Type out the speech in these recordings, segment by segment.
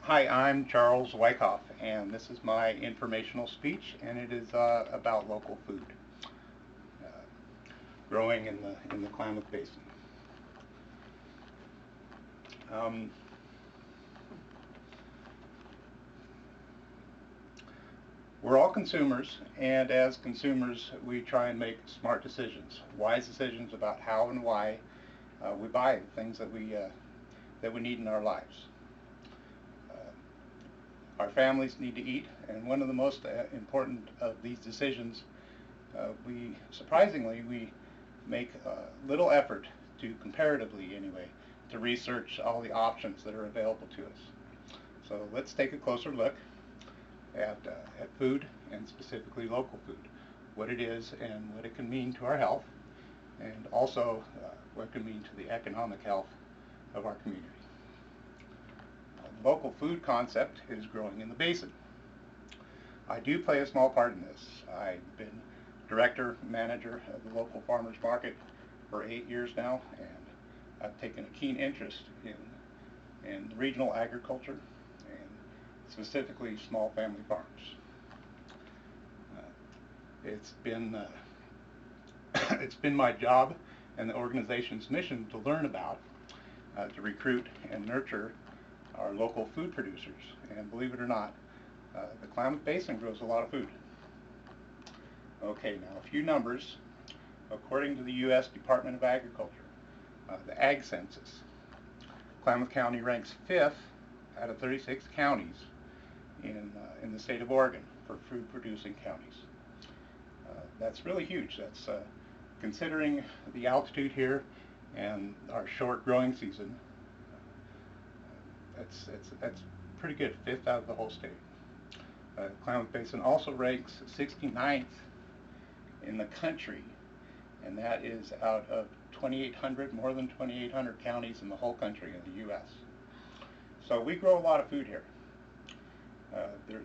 Hi, I'm Charles Wyckoff, and this is my informational speech, and it is about local food uh, growing in the Klamath Basin. Um, we're all consumers, and as consumers, we try and make smart decisions, wise decisions about how and why we buy the things that we need in our lives. Uh, our families need to eat, and one of the most important of these decisions, we surprisingly we make little effort to, comparatively anyway, to research all the options that are available to us. So let's take a closer look at food, and specifically local food, what it is and what it can mean to our health, and also what it can mean to the economic health of our community. The local food concept is growing in the basin. I do play a small part in this. I've been director, manager of the local farmers market for 8 years now, and I've taken a keen interest in regional agriculture and specifically small family farms. It's been it's been my job and the organization's mission to learn about, to recruit and nurture our local food producers. And believe it or not, the Klamath Basin grows a lot of food. Okay, now a few numbers. According to the U.S. Department of Agriculture, the Ag Census, Klamath County ranks 5th out of 36 counties in the state of Oregon for food-producing counties. That's really huge. That's considering the altitude here and our short growing season. That's pretty good. 5th out of the whole state. Klamath Basin also ranks 69th in the country, and that is out of 2,800, more than 2,800 counties in the whole country in the U.S. So we grow a lot of food here.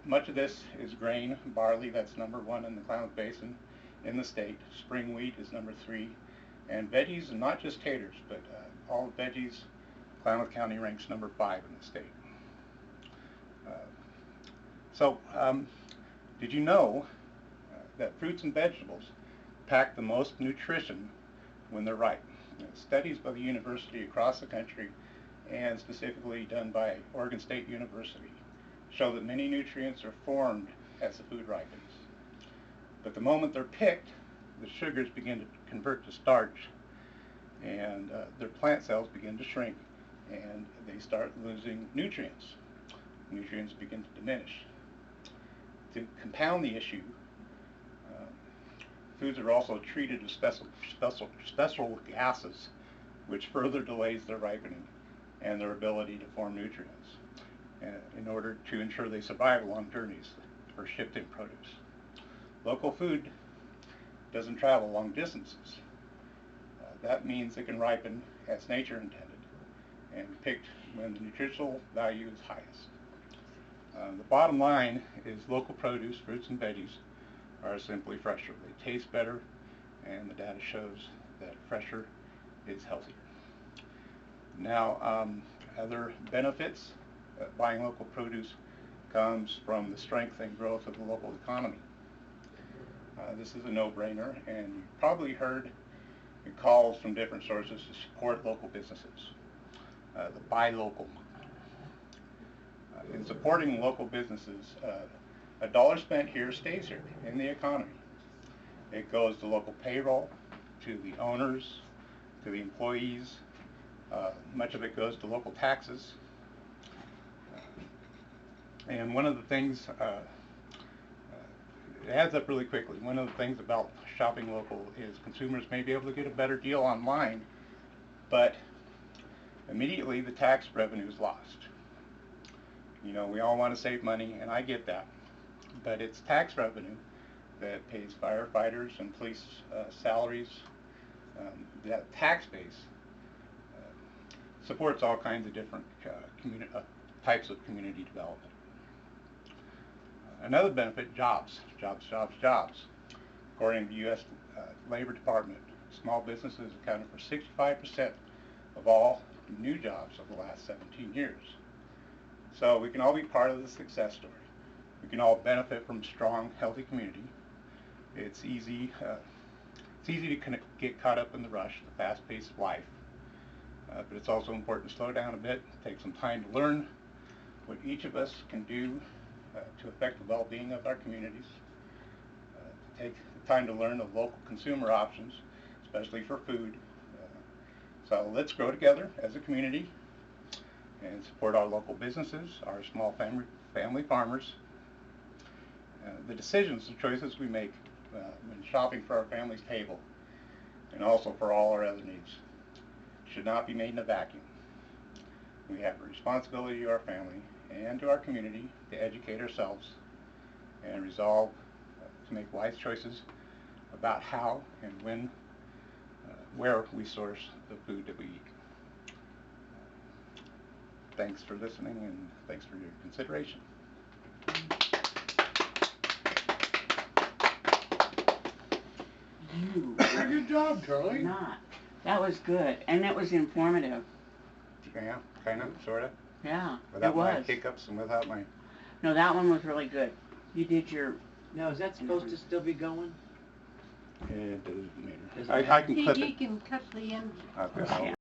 Much of this is grain, barley, that's #1 in the Klamath Basin in the state. Spring wheat is #3. And veggies, and not just taters, but all veggies, Klamath County ranks #5 in the state. Did you know that fruits and vegetables pack the most nutrition when they're ripe? Studies by the university across the country, and specifically done by Oregon State University, show that many nutrients are formed as the food ripens. But the moment they're picked, the sugars begin to convert to starch, and their plant cells begin to shrink, and they start losing nutrients. Nutrients begin to diminish. To compound the issue, foods are also treated with special gases, which further delays their ripening and their ability to form nutrients, in order to ensure they survive long journeys for shipped in produce. Local food doesn't travel long distances. That means it can ripen as nature intended and picked when the nutritional value is highest. The bottom line is local produce, fruits and veggies, are simply fresher. They taste better, and the data shows that fresher is healthier. Now, other benefits buying local produce comes from the strength and growth of the local economy. This is a no-brainer, and you've probably heard calls from different sources to support local businesses. The buy local. In supporting local businesses, a dollar spent here stays here in the economy. It goes to local payroll, to the owners, to the employees. Much of it goes to local taxes. And one of the things, it adds up really quickly. One of the things about shopping local is consumers may be able to get a better deal online, but immediately the tax revenue is lost. You know, we all want to save money, and I get that, but it's tax revenue that pays firefighters and police salaries. That tax base supports all kinds of different types of community development. Another benefit, jobs. Jobs. According to the U.S. Labor Department, small businesses accounted for 65% of all new jobs over the last 17 years. So we can all be part of the success story. We can all benefit from a strong, healthy community. It's easy to get caught up in the rush, the fast pace of life. But it's also important to slow down a bit, take some time to learn what each of us can do to affect the well-being of our communities, to take the time to learn of local consumer options, especially for food. So let's grow together as a community and support our local businesses, our small family farmers. The decisions and choices we make when shopping for our family's table, and also for all our other needs, should not be made in a vacuum. We have a responsibility to our family and to our community to educate ourselves and resolve to make wise choices about how and when, where we source the food that we eat. Thanks for listening, and thanks for your consideration. Good job, Charlie. Not. That was good, and it was informative. Yeah, kind of, sort of. Yeah, Without it my was. hiccups and without my... No, that one was really good. You did your... Now, is that supposed to still be going? It doesn't matter. Doesn't I matter. can clip He it. can cut the end. Okay, I'll-